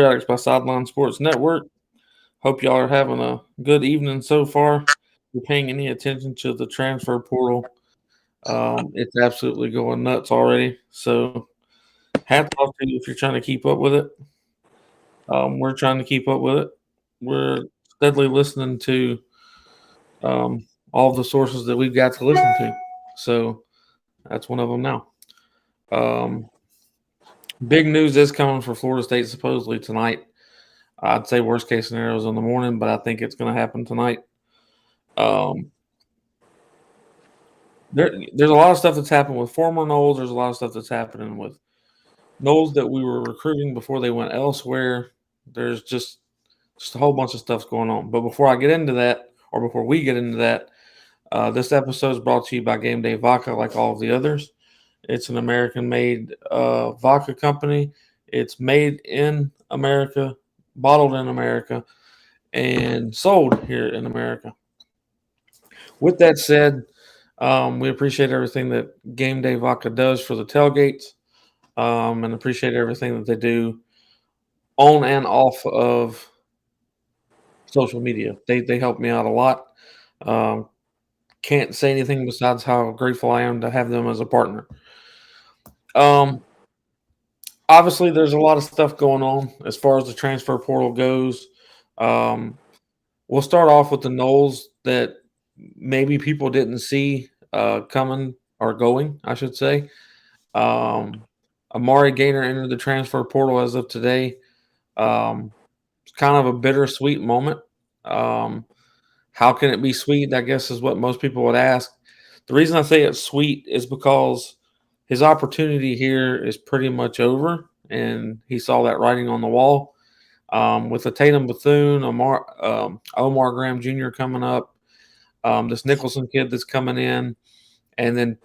SPEARATICS by Sideline Sports Network. Hope y'all are having a good evening so far. If you're paying any attention to the transfer portal, it's absolutely going nuts already. So, hats off to you if you're trying to keep up with it. We're trying to keep up with it. We're steadily listening to all of the sources that we've got to listen to. So, that's one of them now. Um, Big news is coming for Florida State supposedly tonight. I'd say worst case scenario is in the morning, but I think it's going to happen tonight. Um, there's a lot of stuff that's happened with former Knowles. There's a lot of stuff that's happening with Knowles that we were recruiting before they went elsewhere. There's just a whole bunch of stuff going on. But before I get into that, or before we get into that, this episode is brought to you by Game Day Vodka, like all of the others. It's an American-made vodka company. It's made in America, bottled in America, and sold here in America. With that said, we appreciate everything that Game Day Vodka does for the tailgates, and appreciate everything that they do on and off of social media. They help me out a lot. Um, can't say anything besides how grateful I am to have them as a partner. Um, Obviously, there's a lot of stuff going on as far as the transfer portal goes. Um, we'll start off with the Knowles that maybe people didn't see coming or going, I should say. Um, Amari Gaynor entered the transfer portal as of today. It's kind of a bittersweet moment. Um, how can it be sweet? I guess is what most people would ask. The reason I say it's sweet is because his opportunity here is pretty much over, and he saw that writing on the wall. With the Tatum Bethune, Omar Graham Jr. coming up, this Nicholson kid that's coming in, and then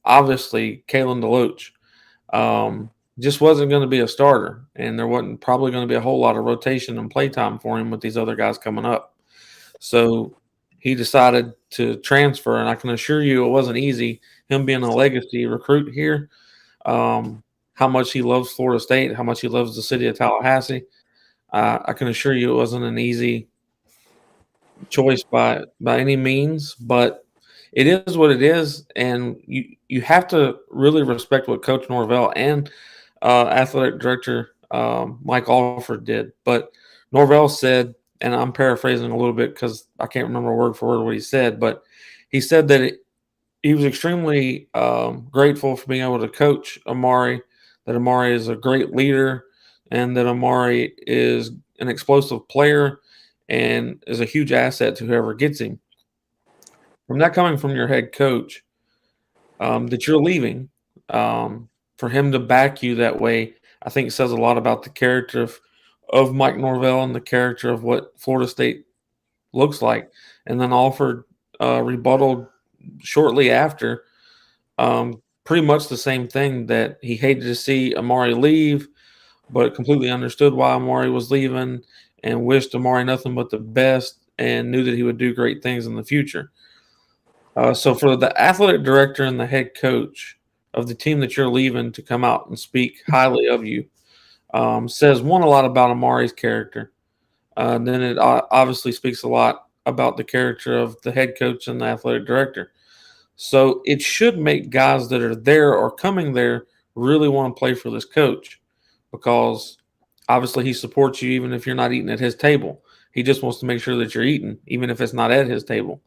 obviously Kalen DeLoach just wasn't going to be a starter, and there wasn't probably going to be a whole lot of rotation and playtime for him with these other guys coming up. So he decided to transfer, and I can assure you it wasn't easy. Him being a legacy recruit here, how much he loves Florida State, how much he loves the city of Tallahassee. I can assure you it wasn't an easy choice by any means, but it is what it is, and you have to really respect what Coach Norvell and athletic director Mike Alford did. But Norvell said, and I'm paraphrasing a little bit because I can't remember word for word what he said, but he said that he was extremely grateful for being able to coach Amari, that Amari is a great leader, and that Amari is an explosive player and is a huge asset to whoever gets him. From that coming from your head coach, that you're leaving, for him to back you that way, I think says a lot about the character of Mike Norvell and the character of what Florida State looks like. And then Alford rebutted shortly after, pretty much the same thing, that he hated to see Amari leave, but completely understood why Amari was leaving and wished Amari nothing but the best and knew that he would do great things in the future. So for the athletic director and the head coach of the team that you're leaving to come out and speak highly of you, says one, a lot about Amari's character. Then it obviously speaks a lot about the character of the head coach and the athletic director. So it should make guys that are there or coming there really want to play for this coach, because obviously he supports you even if you're not eating at his table. He just wants to make sure that you're eating, even if it's not at his table.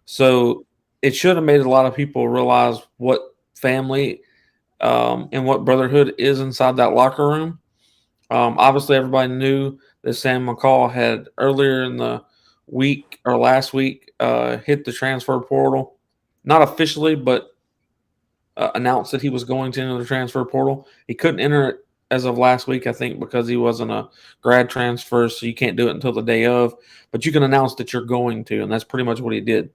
So it should have made a lot of people realize what family and what brotherhood is inside that locker room. Obviously, everybody knew that Sam McCall had earlier in the week or last week hit the transfer portal, not officially, but announced that he was going to enter the transfer portal. He couldn't enter it as of last week, I think, because he wasn't a grad transfer, so you can't do it until the day of. But you can announce that you're going to, and that's pretty much what he did.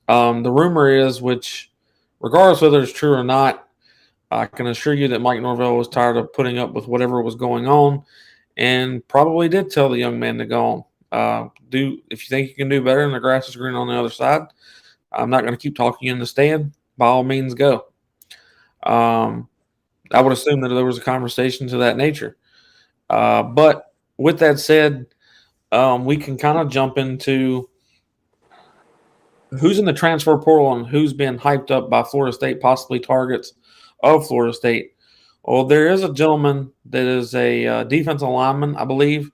The rumor is, which regardless whether it's true or not, I can assure you that Mike Norvell was tired of putting up with whatever was going on, and probably did tell the young man to go on. If you think you can do better and the grass is green on the other side, I'm not going to keep talking you in the stand. By all means, go. Um, I would assume that there was a conversation to that nature. But with that said, we can kind of jump into who's in the transfer portal and who's been hyped up by Florida State, possibly targets of Florida State. Well, there is a gentleman that is a defensive lineman, I believe,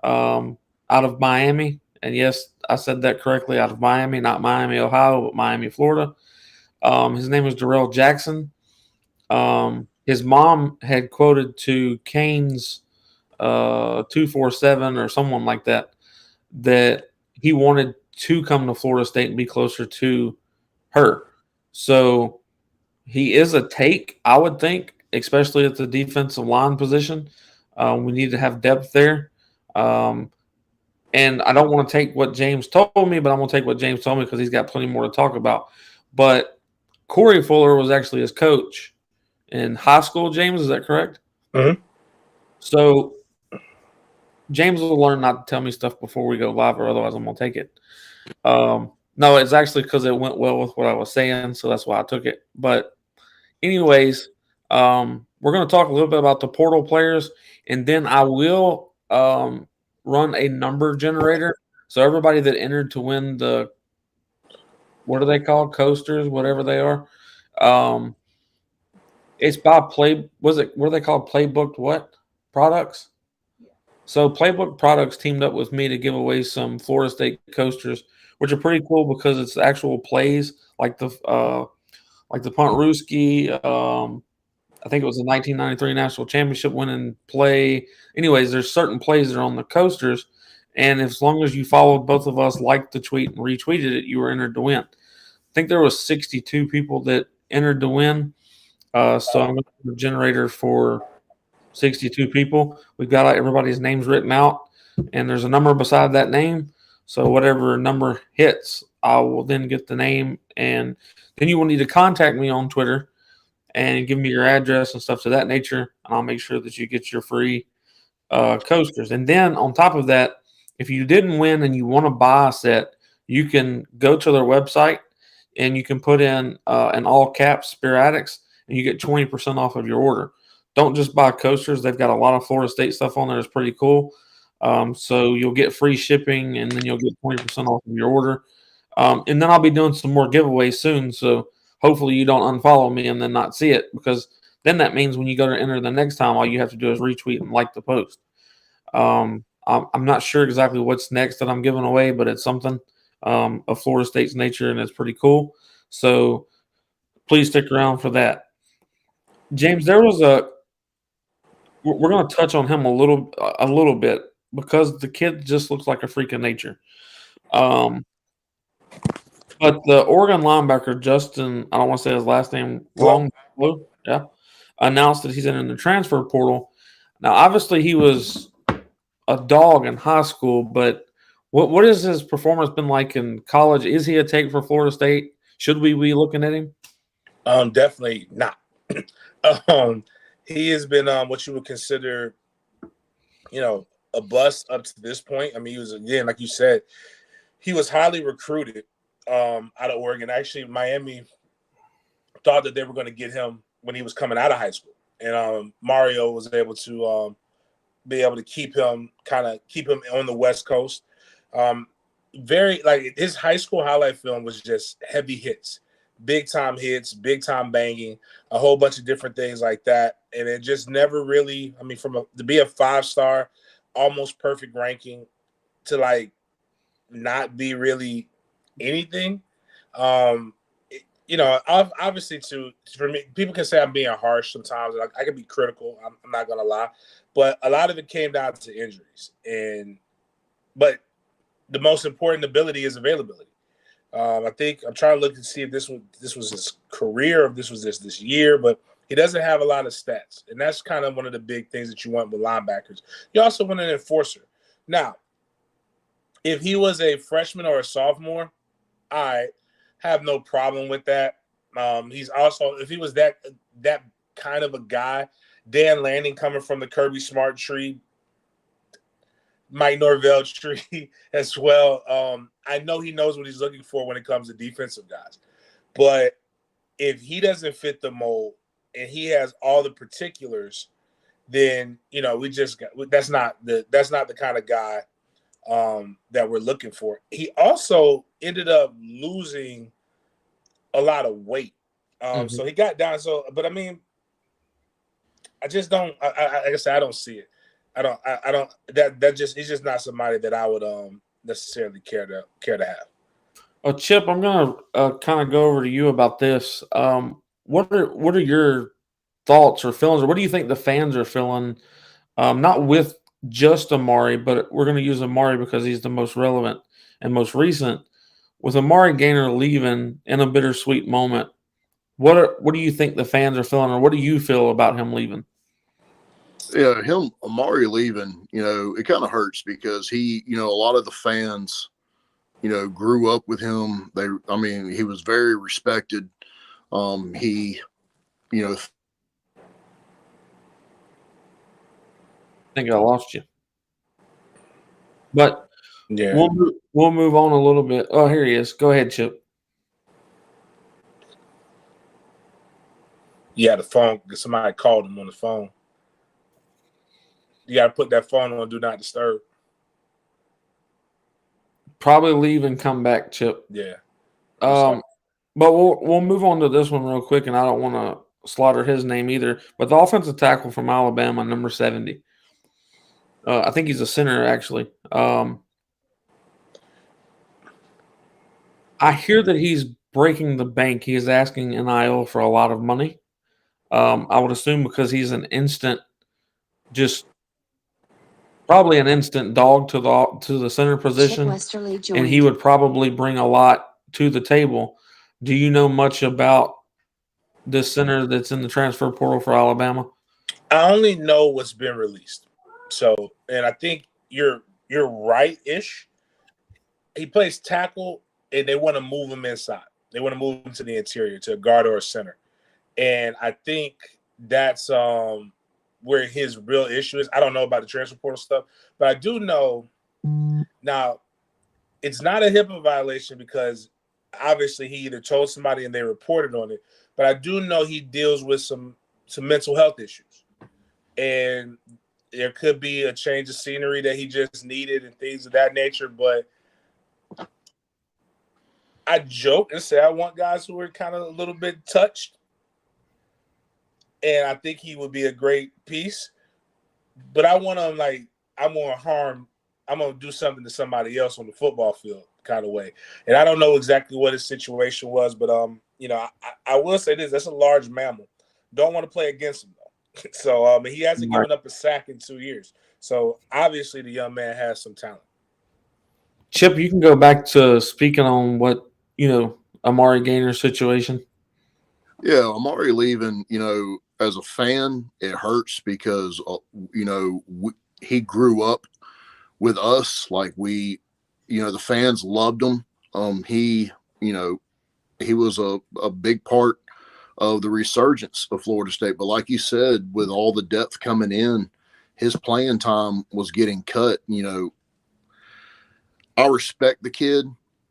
out of Miami. And yes, I said that correctly, out of Miami, not Miami, Ohio, but Miami, Florida. His name is Darrell Jackson. His mom had quoted to Kane's 247 or someone like that he wanted to come to Florida State and be closer to her. So he is a take, I would think, especially at the defensive line position. We need to have depth there. And I don't want to take what James told me, but I'm going to take what James told me because he's got plenty more to talk about. But Corey Fuller was actually his coach in high school, James. Is that correct? Mm-hmm. So James will learn not to tell me stuff before we go live, or otherwise I'm going to take it. No, it's actually because it went well with what I was saying, so that's why I took it. But anyways, we're going to talk a little bit about the portal players, and then I will run a number generator. So everybody that entered to win the, what are they called? Coasters, whatever they are. It's by what are they called? Playbook what? Products? So Playbook Products teamed up with me to give away some Florida State coasters, which are pretty cool because it's actual plays like the punt Ruski. I think it was the 1993 national championship winning play. Anyways, there's certain plays that are on the coasters, and as long as you followed both of us, liked the tweet and retweeted it, you were entered to win. I think there was 62 people that entered to win. So I'm going to do a generator for 62 people. We've got everybody's names written out, and there's a number beside that name. So whatever number hits, I will then get the name, and then you will need to contact me on Twitter and give me your address and stuff to that nature, and I'll make sure that you get your free coasters. And then on top of that, if you didn't win and you want to buy a set, you can go to their website and you can put in an all caps SPEARATICS, and you get 20% off of your order. Don't just buy coasters. They've got a lot of Florida State stuff on there. It's pretty cool. So you'll get free shipping, and then you'll get 20% off of your order. And then I'll be doing some more giveaways soon. So hopefully you don't unfollow me and then not see it, because then that means when you go to enter the next time, all you have to do is retweet and like the post. I'm not sure exactly what's next that I'm giving away, but it's something of Florida State's nature, and it's pretty cool. So please stick around for that. James, we're going to touch on him a little bit because the kid just looks like a freak of nature. But the Oregon linebacker, Justin, I don't want to say his last name wrong, announced that he's in the transfer portal. Now, obviously, he was a dog in high school, but what has his performance been like in college? Is he a take for Florida State? Should we be looking at him? Definitely not. He has been what you would consider, a bust up to this point. I mean, he was, again, like you said, he was highly recruited out of Oregon. Actually, Miami thought that they were going to get him when he was coming out of high school, and Mario was able to be able to keep him on the West Coast. Very, like, his high school highlight film was just heavy hits. Big time hits, big time banging, a whole bunch of different things like that. And it just never really, I mean, to be a 5-star, almost perfect ranking to like not be really anything. Obviously for me, people can say I'm being harsh sometimes. I can be critical. I'm not going to lie, but a lot of it came down to injuries. But the most important ability is availability. I think I'm trying to look to see if this was his career, or if this was this year, but he doesn't have a lot of stats, and that's kind of one of the big things that you want with linebackers. You also want an enforcer. Now, if he was a freshman or a sophomore, I have no problem with that. He's also, if he was that kind of a guy, Dan Lanning coming from the Kirby Smart tree, Mike Norvell tree as well. I know he knows what he's looking for when it comes to defensive guys. But if he doesn't fit the mold and he has all the particulars, then that's not the kind of guy that we're looking for. He also ended up losing a lot of weight, so he got down. But I mean, I just don't. Like I said, I don't see it. I don't. He's just not somebody that I would necessarily care to have. Chip, I'm gonna kind of go over to you about this. What are your thoughts or feelings, or what do you think the fans are feeling? Not with just Amari, but we're going to use Amari because he's the most relevant and most recent. With Amari Gaynor leaving in a bittersweet moment, what do you think the fans are feeling, or what do you feel about him leaving? Yeah, Amari leaving, it kind of hurts because he, a lot of the fans, grew up with him. He was very respected. He, I think I lost you, but yeah, we'll move on a little bit. Oh, here he is. Go ahead, Chip. Yeah, the phone. Somebody called him on the phone. You got to put that phone on Do Not Disturb. Probably leave and come back, Chip. Yeah. But we'll move on to this one real quick, and I don't want to slaughter his name either. But the offensive tackle from Alabama, number 70. I think he's a center, actually. I hear that he's breaking the bank. He is asking NIL for a lot of money. I would assume because he's probably an instant dog to the center position, and he would probably bring a lot to the table. Do you know much about this center that's in the transfer portal for Alabama? I only know what's been released. So, and I think you're right-ish. He plays tackle, and they want to move him inside. They want to move him to the interior, to a guard or a center. And I think that's where his real issue is. I don't know about the transfer portal stuff, but I do know now it's not a HIPAA violation because obviously he either told somebody and they reported on it, but I do know he deals with some mental health issues. And there could be a change of scenery that he just needed and things of that nature. But I joke and say I want guys who are kind of a little bit touched. And I think he would be a great piece. But I want him I'm going to do something to somebody else on the football field kind of way. And I don't know exactly what his situation was, but I will say this, that's a large mammal. Don't want to play against him though. So he hasn't given up a sack in 2 years. So obviously the young man has some talent. Chip, you can go back to speaking on what, Amari Gaynor's situation. Yeah, Amari leaving, as a fan, it hurts because, he grew up with us. Like the fans loved him. He was a big part of the resurgence of Florida State. But like you said, with all the depth coming in, his playing time was getting cut. I respect the kid.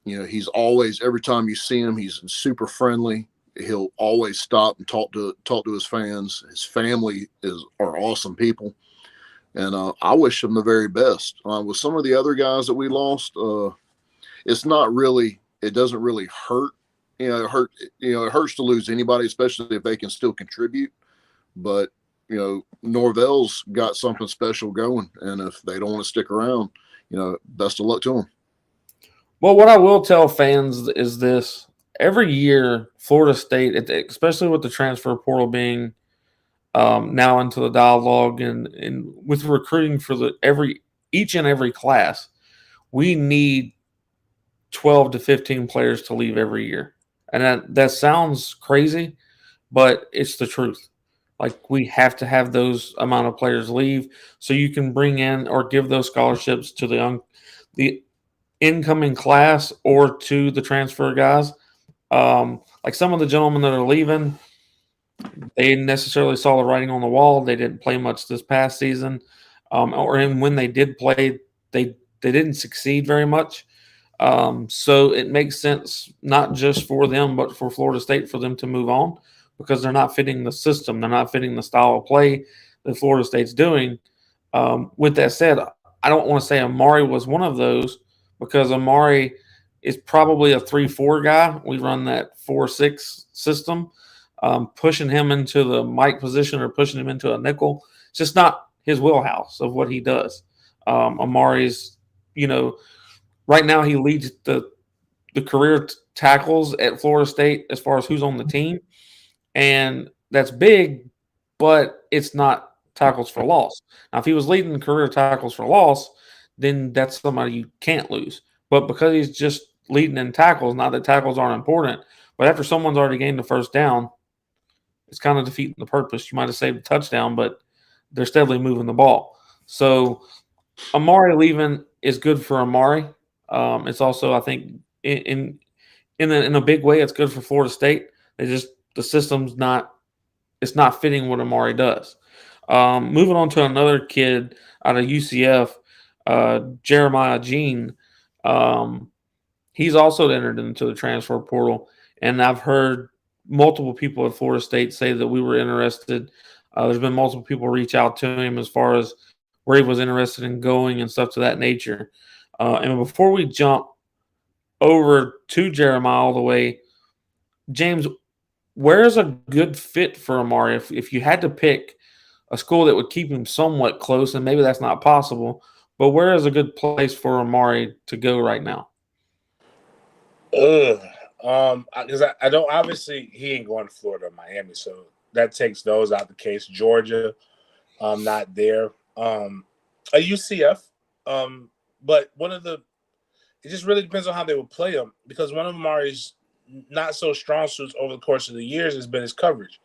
He's always, every time you see him, he's super friendly. He'll always stop and talk to his fans. His family are awesome people. And I wish him the very best. With some of the other guys that we lost, it doesn't really hurt. It hurts to lose anybody, especially if they can still contribute. But, Norvell's got something special going. And if they don't want to stick around, best of luck to them. Well, what I will tell fans is this. Every year, Florida State, especially with the transfer portal being now into the dialogue and with recruiting for each and every class, we need 12 to 15 players to leave every year. And that sounds crazy, but it's the truth. Like, we have to have those amount of players leave so you can bring in or give those scholarships to the incoming class or to the transfer guys. Like some of the gentlemen that are leaving, they necessarily saw the writing on the wall. They didn't play much this past season, when they did play, they didn't succeed very much. So it makes sense not just for them, but for Florida State for them to move on because they're not fitting the system. They're not fitting the style of play. that Florida State's doing. With that said, I don't want to say Amari was one of those because Amari is probably a 3-4 guy. We run that 4-6 system. Pushing him into the Mike position or pushing him into a nickel, it's just not his wheelhouse of what he does. Amari's, right now he leads the career tackles at Florida State as far as who's on the team, and that's big, but it's not tackles for loss. Now, if he was leading the career tackles for loss, then that's somebody you can't lose. But because he's just leading in tackles, not that tackles aren't important, but after someone's already gained the first down, it's kind of defeating the purpose. You might have saved a touchdown, but they're steadily moving the ball. So Amari leaving is good for Amari. It's also, I think, in a big way, it's good for Florida State. The system's not fitting what Amari does. Moving on to another kid out of UCF, Jeremiah Jean. He's also entered into the transfer portal, and I've heard multiple people at Florida State say that we were interested. There's been multiple people reach out to him as far as where he was interested in going and stuff to that nature. And before we jump over to Jeremiah all the way, James, where's a good fit for Amari? If you had to pick a school that would keep him somewhat close, and maybe that's not possible, but where is a good place for Amari to go right now? Because I don't, obviously he ain't going to Florida or Miami, so that takes those out the case. Georgia, not there. A UCF, but it just really depends on how they would play him, because one of Amari's not so strong suits over the course of the years has been his coverage.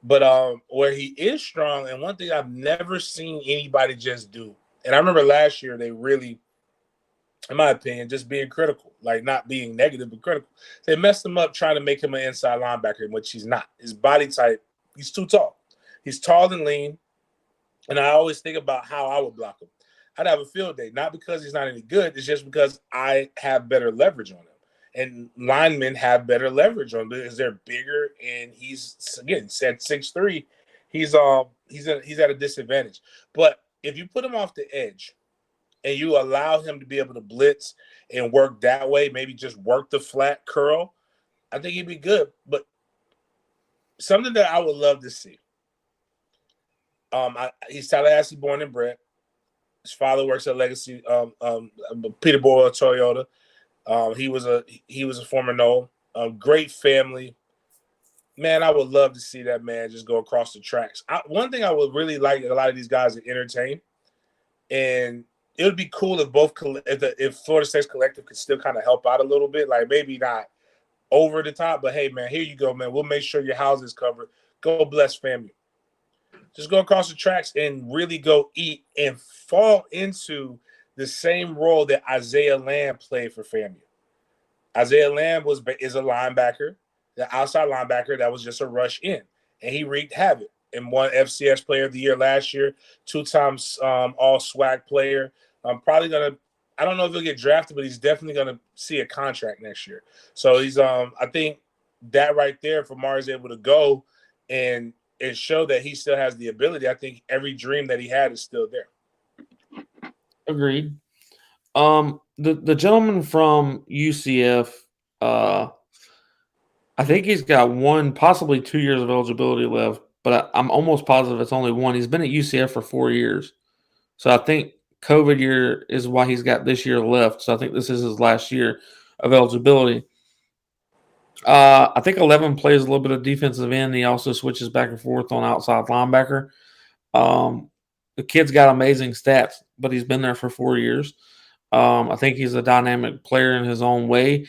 But where he is strong, and one thing I've never seen anybody just do, and I remember last year they really, in my opinion, just being critical, like not being negative, but critical. They messed him up trying to make him an inside linebacker, which he's not. His body type, he's too tall. He's tall and lean, and I always think about how I would block him. I'd have a field day, not because he's not any good. It's just because I have better leverage on him. And linemen have better leverage on him because they're bigger, and he's, again, said 6'3". He's at a disadvantage. But if you put him off the edge and you allow him to be able to blitz and work that way, maybe just work the flat curl, I think he'd be good. But something that I would love to see. He's Tallahassee born and bred. His father works at Legacy, Peterborough Toyota. He was a former Knoll. Great family. Man, I would love to see that man just go across the tracks. One thing I would really like a lot of these guys to entertain, and it would be cool if if Florida State's collective could still kind of help out a little bit, like maybe not over the top, but hey, man, here you go, man. We'll make sure your house is covered. Go bless family. Just go across the tracks and really go eat and fall into the same role that Isaiah Lamb played for FAMU. Isaiah Lamb is a linebacker, the outside linebacker that was just a rush in, and he wreaked havoc and won FCS Player of the Year last year, 2 times All SWAC player. I don't know if he'll get drafted, but he's definitely gonna see a contract next year. So he's I think that right there, if Amari's able to go and show that he still has the ability, I think every dream that he had is still there. Agreed. The gentleman from UCF, I think he's got 1, possibly 2 years of eligibility left, but I'm almost positive it's only 1. He's been at UCF for 4 years. So I think COVID year is why he's got this year left. So I think this is his last year of eligibility. I think 11 plays a little bit of defensive end. He also switches back and forth on outside linebacker. The kid's got amazing stats, but he's been there for 4 years. I think he's a dynamic player in his own way.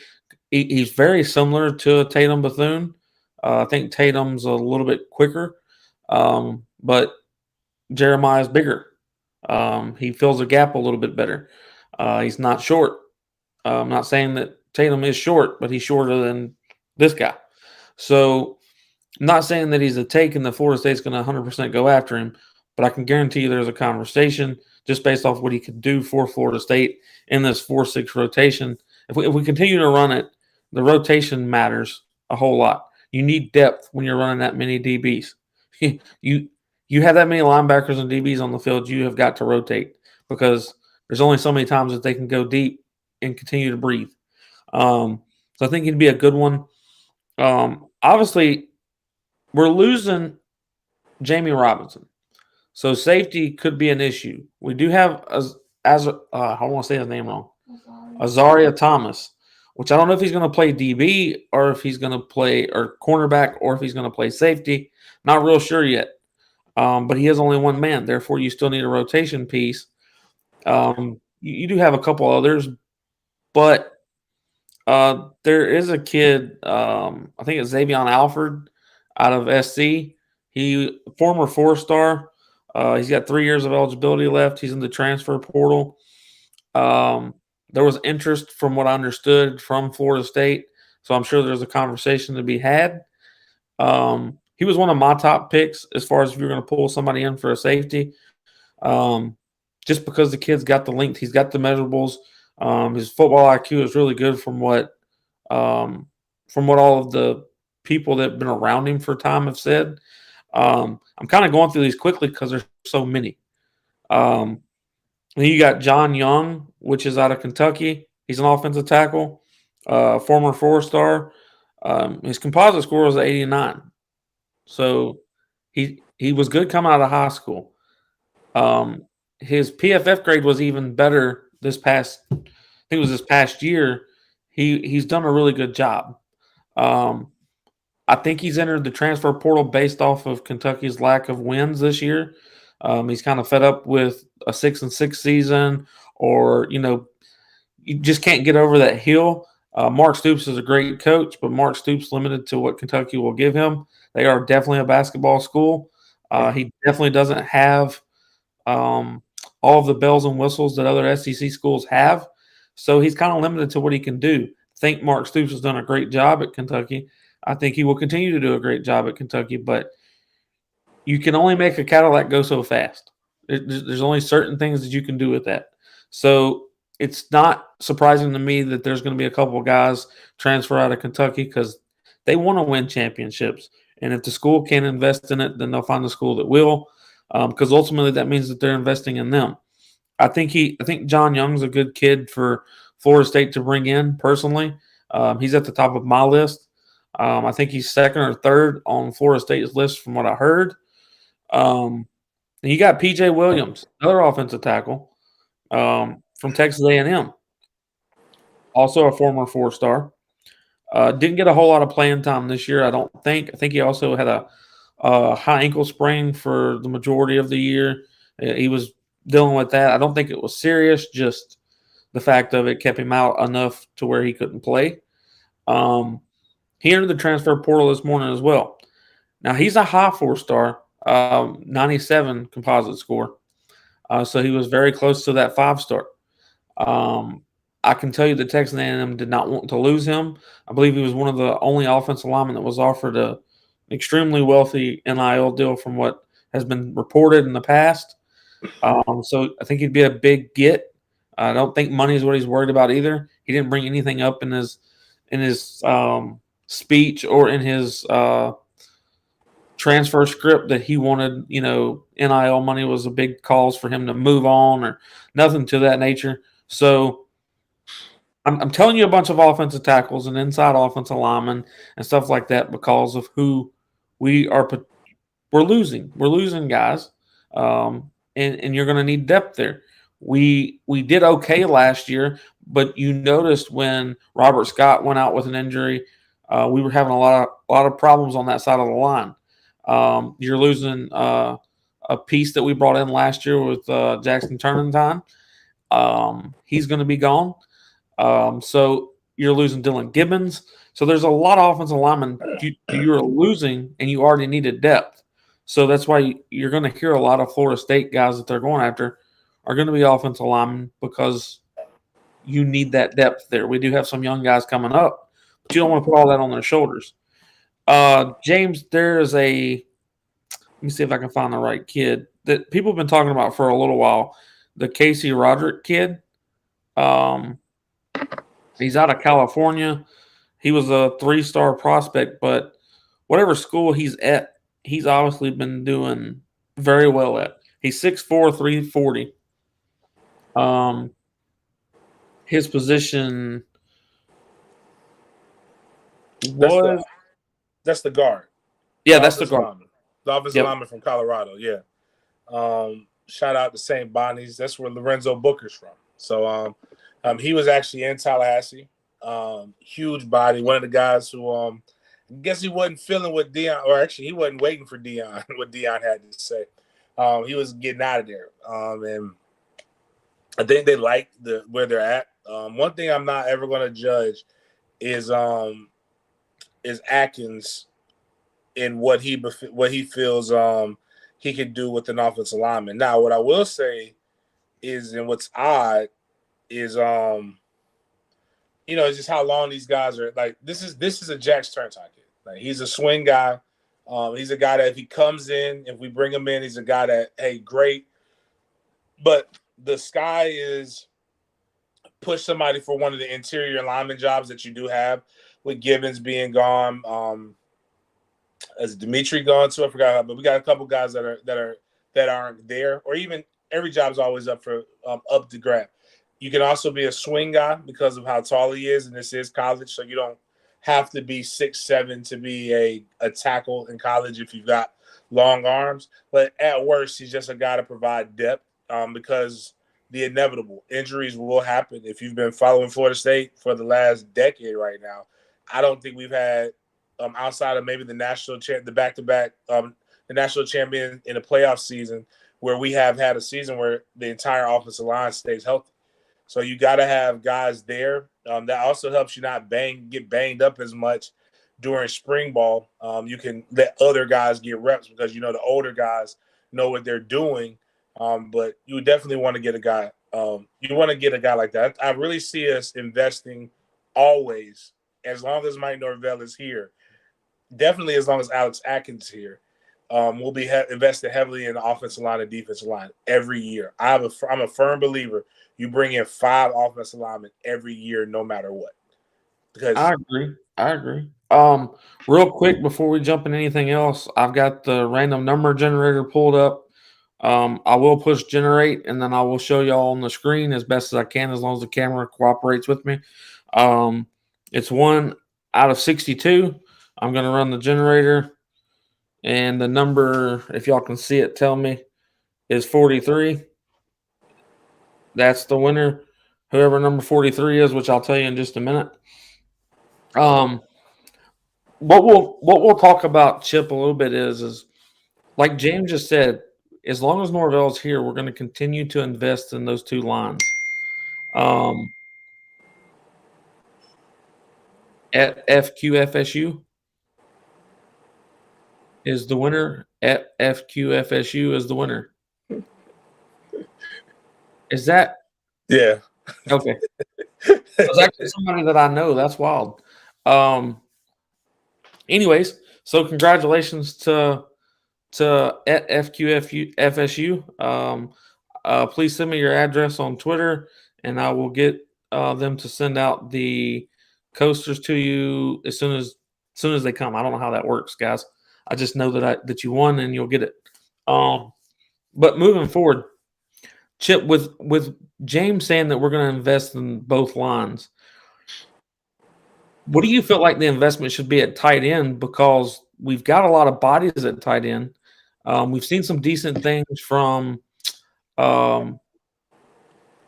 He's very similar to Tatum Bethune. I think Tatum's a little bit quicker, but Jeremiah's bigger. He fills a gap a little bit better. He's not short. I'm not saying that Tatum is short, but he's shorter than this guy. So I'm not saying that he's a take and the Florida State's going to 100% go after him, but I can guarantee you there's a conversation just based off what he could do for Florida State in this 4-6 rotation. If we continue to run it, the rotation matters a whole lot. You need depth when you're running that many DBs. you have that many linebackers and DBs on the field, you have got to rotate because there's only so many times that they can go deep and continue to breathe. So I think he'd be a good one. Obviously, we're losing Jamie Robinson, so safety could be an issue. We do have I want to say his name wrong, Azaria Thomas, which I don't know if he's going to play DB or if he's going to play or cornerback or if he's going to play safety. Not real sure yet. But he is only one man. Therefore, you still need a rotation piece. You do have a couple others, but there is a kid, I think it's Xavion Alford out of SC. He former 4-star. He's got 3 years of eligibility left. He's in the transfer portal. There was interest from what I understood from Florida State, so I'm sure there's a conversation to be had. He was one of my top picks as far as if you're going to pull somebody in for a safety, just because the kid's got the length, he's got the measurables. His football IQ is really good from what all of the people that have been around him for time have said. I'm kind of going through these quickly because there's so many. And you got John Young, which is out of Kentucky. He's an offensive tackle, former 4-star. His composite score was 89. So he was good coming out of high school. His PFF grade was even better this past year. He's done a really good job. I think he's entered the transfer portal based off of Kentucky's lack of wins this year. He's kind of fed up with a 6-6 season, or you just can't get over that hill. Mark Stoops is a great coach, but Mark Stoops limited to what Kentucky will give him. They are definitely a basketball school. He definitely doesn't have all of the bells and whistles that other SEC schools have. So he's kind of limited to what he can do. I think Mark Stoops has done a great job at Kentucky. I think he will continue to do a great job at Kentucky, but you can only make a Cadillac go so fast. There's only certain things that you can do with that. So it's not surprising to me that there's going to be a couple of guys transfer out of Kentucky because they want to win championships. And if the school can't invest in it, then they'll find a school that will, because ultimately that means that they're investing in them. I think John Young's a good kid for Florida State to bring in personally. He's at the top of my list. I think he's second or third on Florida State's list from what I heard. And you got P.J. Williams, another offensive tackle from Texas A&M, also a former 4-star. Didn't get a whole lot of playing time this year, I don't think. I think he also had a high ankle sprain for the majority of the year. He was dealing with that. I don't think it was serious, just the fact of it kept him out enough to where he couldn't play. He entered the transfer portal this morning as well. Now, he's a high 4-star, 97 composite score. So he was very close to that 5-star. I can tell you that Texas A&M did not want to lose him. I believe he was one of the only offensive linemen that was offered an extremely wealthy NIL deal from what has been reported in the past. So I think he'd be a big get. I don't think money is what he's worried about either. He didn't bring anything up in his speech or in his transfer script that he wanted, NIL money was a big cause for him to move on or nothing to that nature. So I'm telling you a bunch of offensive tackles and inside offensive linemen and stuff like that because of who we're losing. We're losing guys, and you're going to need depth there. We did okay last year, but you noticed when Robert Scott went out with an injury, we were having a lot of problems on that side of the line. You're losing a piece that we brought in last year with Jackson Turnentine. He's going to be gone. So you're losing Dylan Gibbons. So there's a lot of offensive linemen you're losing, and you already needed depth. So that's why you're going to hear a lot of Florida State guys that they're going after are going to be offensive linemen because you need that depth there. We do have some young guys coming up, but you don't want to put all that on their shoulders. James, let me see if I can find the right kid that people have been talking about for a little while. The Casey Roderick kid. He's out of California. He was a 3-star prospect, but whatever school he's at, he's obviously been doing very well at. He's 6'4", 340. His position was That's the guard. yeah, that's the guard. Lineman. The offensive Yep. lineman from Colorado. Yeah. Shout out to St. Bonnie's. That's where Lorenzo Booker's from. So he was actually in Tallahassee. Huge body. One of the guys who I guess he wasn't feeling what Deion, or actually he wasn't waiting for Deion, what Deion had to say. He was getting out of there. And I think they like where they're at. One thing I'm not ever going to judge is Atkins in what he feels he can do with an offensive lineman. Now, what I will say is, and what's odd is it's just how long these guys are. Like this is a Jack Sterntock kid. Like he's a swing guy. He's a guy that if he comes in, if we bring him in, he's a guy that, hey, great. But the sky is push somebody for one of the interior lineman jobs that you do have, with Gibbons being gone. Is Dimitri gone too? I forgot, but we got a couple guys that aren't there, or even every job's always up for up to grab. You can also be a swing guy because of how tall he is, and this is college, so you don't have to be 6'7" to be a tackle in college if you've got long arms. But at worst, he's just a guy to provide depth because the inevitable injuries will happen. If you've been following Florida State for the last decade right now, I don't think we've had outside of maybe the national the back-to-back the national champion in a playoff season where we have had a season where the entire offensive line stays healthy. So you got to have guys there. That also helps you not get banged up as much during spring ball. You can let other guys get reps because the older guys know what they're doing. But you definitely want to get a guy. You want to get a guy like that. I really see us investing always, as long as Mike Norvell is here. Definitely as long as Alex Atkins is here. We'll be invested heavily in the offensive line and defensive line every year. I'm a firm believer. You bring in 5 offensive linemen every year, no matter what. Because I agree. Real quick before we jump into anything else, I've got the random number generator pulled up. I will push generate, and then I will show y'all on the screen as best as I can, as long as the camera cooperates with me. It's 1 out of 62. I'm going to run the generator, and the number, if y'all can see it, tell me, is 43. That's the winner. Whoever number 43 is, which I'll tell you in just a minute. What we'll talk about, Chip, a little bit is like James just said, as long as Norvell's here, we're going to continue to invest in those 2 lines. At FQFSU is the winner. At FQFSU is the winner. Is that? Yeah. Okay. It's actually somebody that I know. That's wild. Anyways, so congratulations to at FQFSU. Please send me your address on Twitter, and I will get them to send out the coasters to you as soon as they come. I don't know how that works, guys. I just know that you won and you'll get it. But moving forward, Chip, with James saying that we're going to invest in both lines, what do you feel like the investment should be at tight end? Because we've got a lot of bodies at tight end. We've seen some decent things from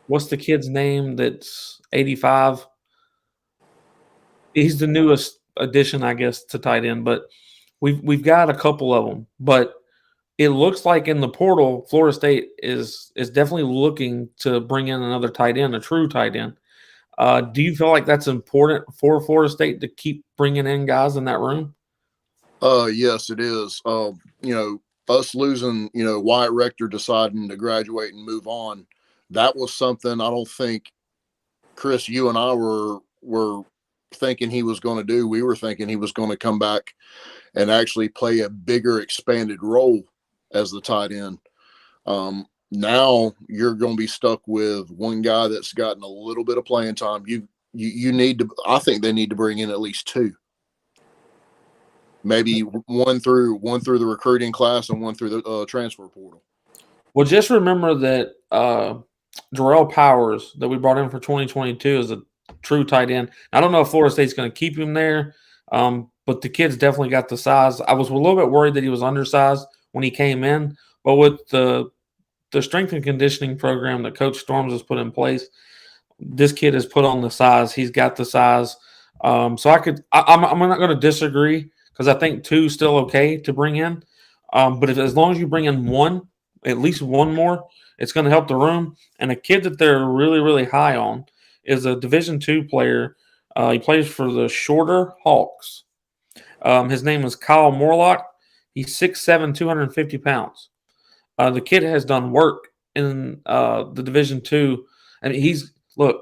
what's the kid's name that's 85? He's the newest addition, I guess, to tight end, but we've got a couple of them. But it looks like in the portal, Florida State is definitely looking to bring in another tight end, a true tight end. Do you feel like that's important for Florida State to keep bringing in guys in that room? Yes, it is. Us losing, Wyatt Rector deciding to graduate and move on, that was something I don't think, Chris, you and I were thinking he was going to do. We were thinking he was going to come back and actually play a bigger expanded role as the tight end. Now you're going to be stuck with one guy that's gotten a little bit of playing time. You need to, I think they need to bring in at least 2. Maybe one through the recruiting class and one through the transfer portal. Well, just remember that Jarrell Powers that we brought in for 2022 is a true tight end. I don't know if Florida State's going to keep him there, but the kid's definitely got the size. I was a little bit worried that he was undersized when he came in, but with the strength and conditioning program that Coach Storms has put in place, this kid has put on the size. He's got the size. So I'm not going to disagree because I think 2 is still okay to bring in. But as long as you bring in one, at least one more, it's going to help the room. And a kid that they're really, really high on is a Division II player. He plays for the Shorter Hawks. His name is Kyle Morlock. He's 6'7", 250 pounds. The kid has done work in the Division II. I mean, look,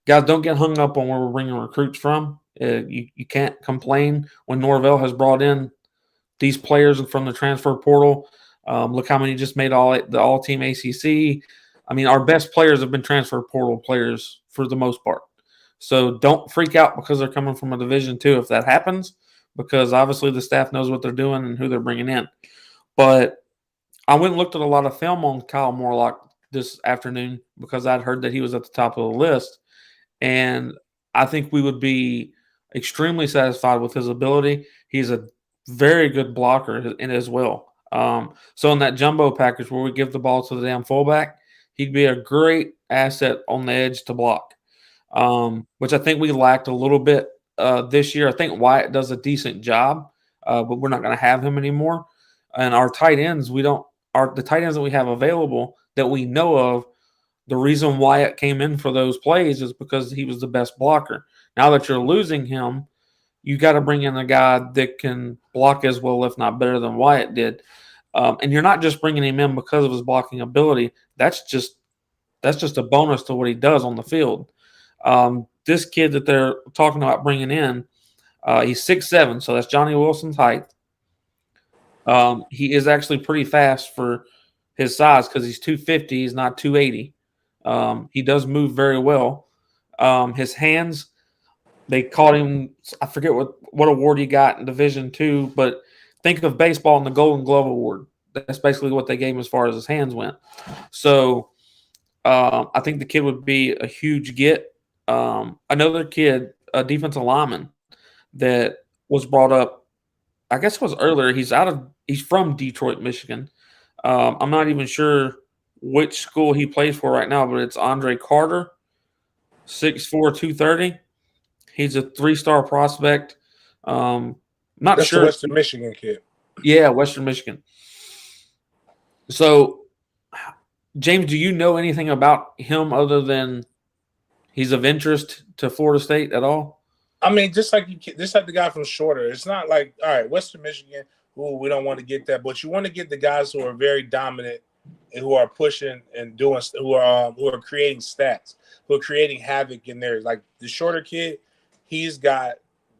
guys, don't get hung up on where we're bringing recruits from. You can't complain when Norvell has brought in these players from the transfer portal. Look how many just made the all-team ACC. I mean, our best players have been transfer portal players for the most part. So don't freak out because they're coming from a Division II if that happens, because obviously the staff knows what they're doing and who they're bringing in. But I went and looked at a lot of film on Kyle Morlock this afternoon because I'd heard that he was at the top of the list. And I think we would be extremely satisfied with his ability. He's a very good blocker in as well. So in that jumbo package where we give the ball to the damn fullback, he'd be a great asset on the edge to block, which I think we lacked a little bit this year. I think Wyatt does a decent job, but we're not going to have him anymore. And our tight ends, the tight ends that we have available that we know of, the reason Wyatt came in for those plays is because he was the best blocker. Now that you're losing him, you got to bring in a guy that can block as well, if not better than Wyatt did. And you're not just bringing him in because of his blocking ability. That's just a bonus to what he does on the field. This kid that they're talking about bringing in, he's 6'7", so that's Johnny Wilson's height. He is actually pretty fast for his size because he's 250. He's not 280. He does move very well. His hands, they called him, I forget what award he got in Division II, but think of baseball and the Golden Glove Award. That's basically what they gave him as far as his hands went. So I think the kid would be a huge get. Another kid, a defensive lineman that was brought up, I guess it was earlier. He's from Detroit, Michigan. I'm not even sure which school he plays for right now, but it's Andre Carter, 6'4", 230. He's a 3-star prospect. Not That's sure. The Western Michigan kid. Yeah, Western Michigan. So, James, do you know anything about him other than he's of interest to Florida State at all? I mean, just like the guy from Shorter. It's not like, all right, Western Michigan, we don't want to get that, but you want to get the guys who are very dominant and who are pushing and doing, who are creating stats, who are creating havoc in there. Like the Shorter kid, he's got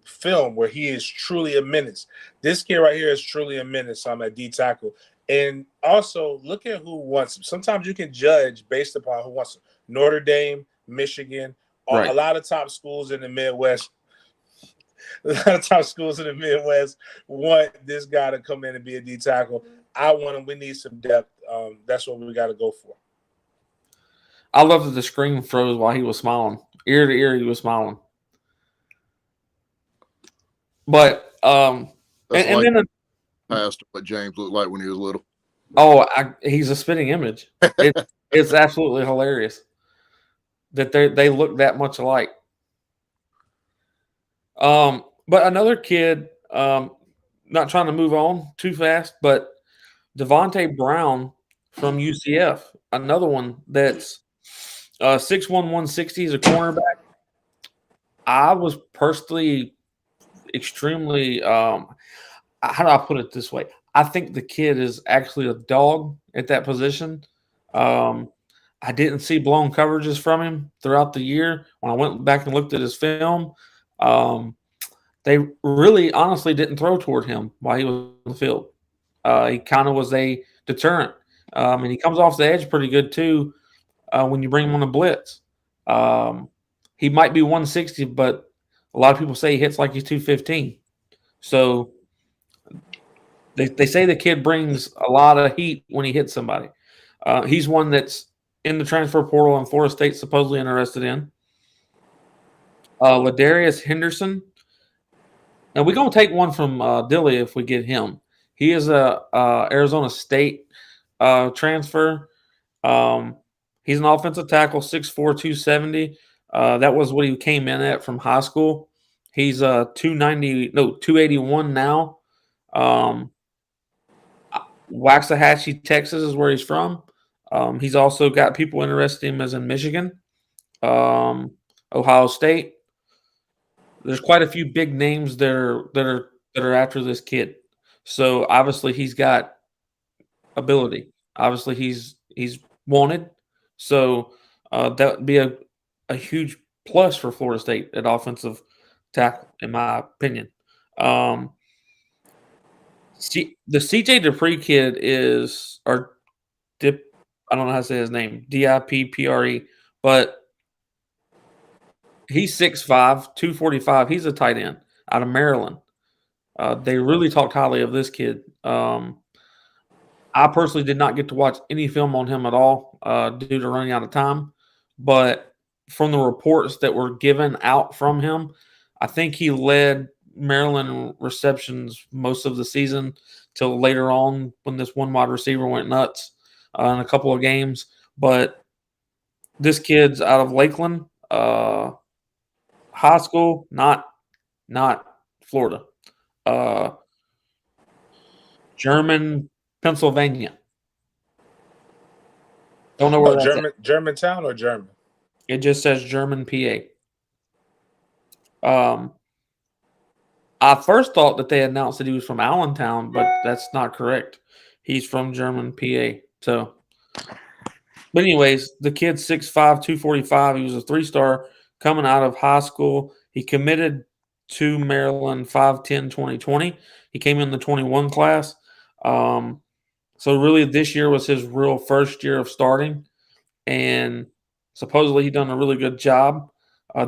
film where he is truly a menace. This kid right here is truly a menace on that D tackle. And also look at who wants him. Sometimes you can judge based upon who wants him. Notre Dame, Michigan, right. A lot of top schools in the Midwest. A lot of top schools in the Midwest want this guy to come in and be a D tackle. I want him. We need some depth. That's what we got to go for. I love that the screen froze while he was smiling. Ear to ear, he was smiling. But and then past what James looked like when he was little. Oh, he's a spitting image. It's absolutely hilarious that they look that much alike. But another kid, not trying to move on too fast, but Devontae Brown from UCF, another one that's 6'1", 160 is a cornerback. I was personally extremely how do I put it this way? I think the kid is actually a dog at that position. I didn't see blown coverages from him throughout the year. When I went back and looked at his film, they really honestly didn't throw toward him while he was on the field. He kind of was a deterrent. And he comes off the edge pretty good too when you bring him on the blitz. He might be 160, but a lot of people say he hits like he's 215. So They say the kid brings a lot of heat when he hits somebody. He's one that's in the transfer portal and Florida State supposedly interested in. Ladarius Henderson. Now we're gonna take one from Dilly if we get him. He is a Arizona State transfer. He's an offensive tackle, 6'4", 270. That was what he came in at from high school. He's 281 now. Waxahachie, Texas is where he's from. He's also got people interested in him as in Michigan, Ohio State. There's quite a few big names that are after this kid. So obviously he's got ability. Obviously he's wanted. So that would be a huge plus for Florida State at offensive tackle, in my opinion. The CJ Dupree kid is I don't know how to say his name, Dippre, but he's 6'5", 245. He's a tight end out of Maryland. They really talked highly of this kid. I personally did not get to watch any film on him at all due to running out of time. But from the reports that were given out from him, I think he led Maryland receptions most of the season till later on when this one wide receiver went nuts in a couple of games. But this kid's out of Lakeland high school, not Florida. German, Pennsylvania. Don't know where that's at. Germantown or German? It just says German, PA. I first thought that they announced that he was from Allentown, but that's not correct. He's from German, PA. So, but anyways, the kid's 6'5", 245. He was a 3-star coming out of high school. He committed to Maryland 5/10/2020. He came in the 21 class. So really this year was his real first year of starting, and supposedly he done a really good job.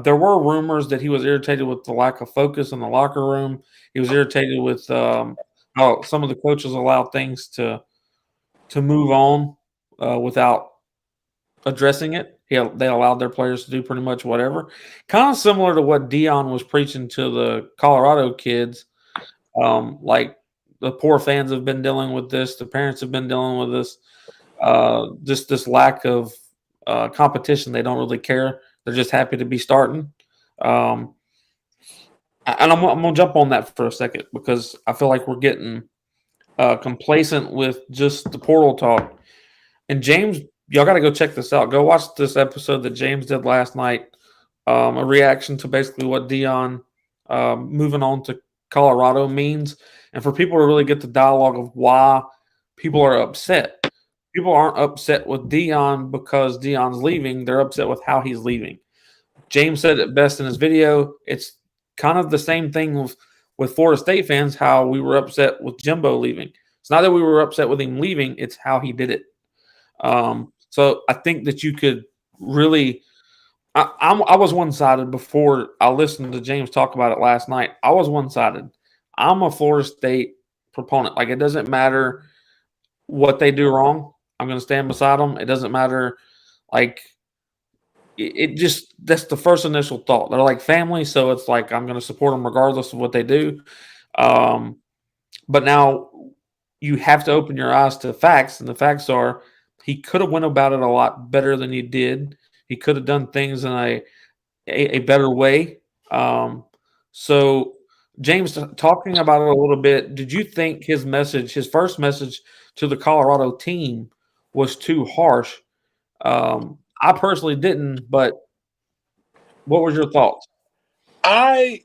There were rumors that he was irritated with the lack of focus in the locker room. He was irritated with how some of the coaches allowed things to move on without addressing it. They allowed their players to do pretty much whatever. Kind of similar to what Dion was preaching to the Colorado kids. Like the poor fans have been dealing with this. The parents have been dealing with this. Just this lack of competition. They don't really care. They're just happy to be starting. And I'm going to jump on that for a second because I feel like we're getting complacent with just the portal talk. And James, y'all got to go check this out. Go watch this episode that James did last night. A reaction to basically what Dion moving on to Colorado means. And for people to really get the dialogue of why people are upset. People aren't upset with Dion because Dion's leaving. They're upset with how he's leaving. James said it best in his video. It's kind of the same thing with Florida State fans, how we were upset with Jimbo leaving. It's not that we were upset with him leaving. It's how he did it. So I think that you could really I was one-sided before I listened to James talk about it last night. I was one-sided. I'm a Florida State proponent. Like, it doesn't matter what they do wrong. I'm going to stand beside them. It doesn't matter. Like, it just – that's the first initial thought. They're like family, so it's like I'm going to support them regardless of what they do. But now you have to open your eyes to facts, and the facts are he could have went about it a lot better than he did. He could have done things in a better way. So, James, talking about it a little bit, did you think his first message to the Colorado team was too harsh? I personally didn't, but what was your thoughts? I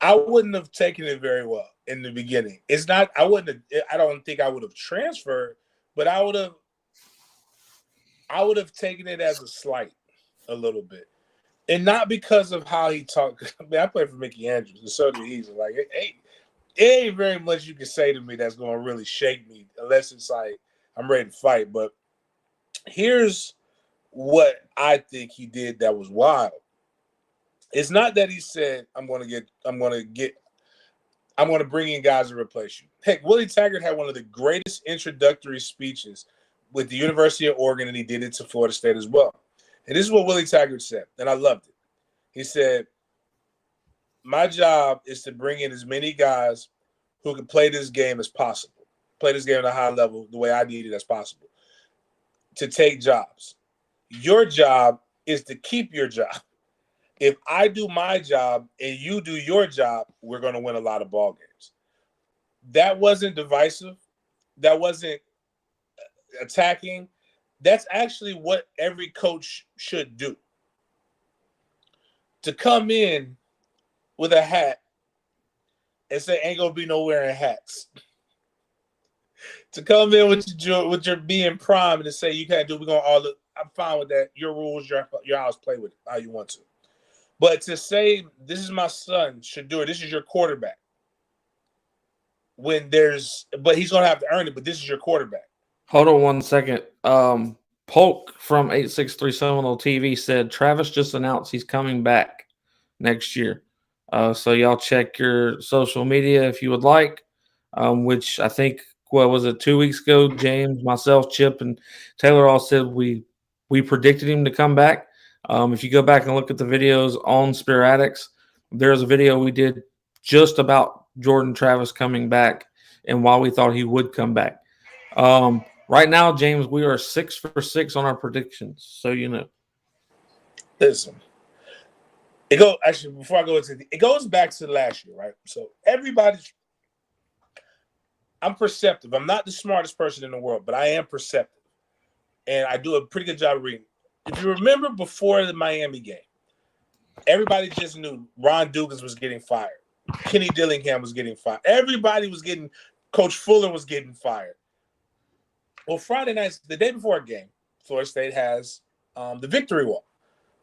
wouldn't have taken it very well in the beginning. It's not. I don't think I would have transferred, but I would have taken it as a slight a little bit. And not because of how he talked. I mean, I played for Mickey Andrews, and so did he. Like, it ain't very much you can say to me that's going to really shake me unless it's like I'm ready to fight. But here's what I think he did that was wild. It's not that he said, I'm going to I'm going to bring in guys to replace you. Heck, Willie Taggart had one of the greatest introductory speeches with the University of Oregon, and he did it to Florida State as well. And this is what Willie Taggart said, and I loved it. He said, my job is to bring in as many guys who can play this game as possible, play this game at a high level the way I need it as possible, to take jobs. Your job is to keep your job. If I do my job and you do your job, we're going to win a lot of ball games. That wasn't divisive. That wasn't attacking. That's actually what every coach should do. To come in with a hat and say, ain't going to be no wearing hats. To come in with your being prime and to say, you can't do, we're going to all look, I'm fine with that. Your rules, your house, play with it how you want to. But to say, this is my son, Shedeur, this is your quarterback. But he's going to have to earn it, but this is your quarterback. Hold on 1 second. Polk from 863 Seminole TV said Travis just announced he's coming back next year. So y'all check your social media if you would like, which I think, what was it, 2 weeks ago, James, myself, Chip, and Taylor all said we predicted him to come back. If you go back and look at the videos on SPEARATICS, there's a video we did just about Jordan Travis coming back and why we thought he would come back. Right now, James, we are 6 for 6 on our predictions, so you know. Listen, before I go into it goes back to last year, right? So I'm perceptive. I'm not the smartest person in the world, but I am perceptive, and I do a pretty good job of reading. If you remember before the Miami game, everybody just knew Ron Dugas was getting fired. Kenny Dillingham was getting fired. Everybody was getting – Coach Fuller was getting fired. Well, Friday night, the day before a game, Florida State has the victory walk.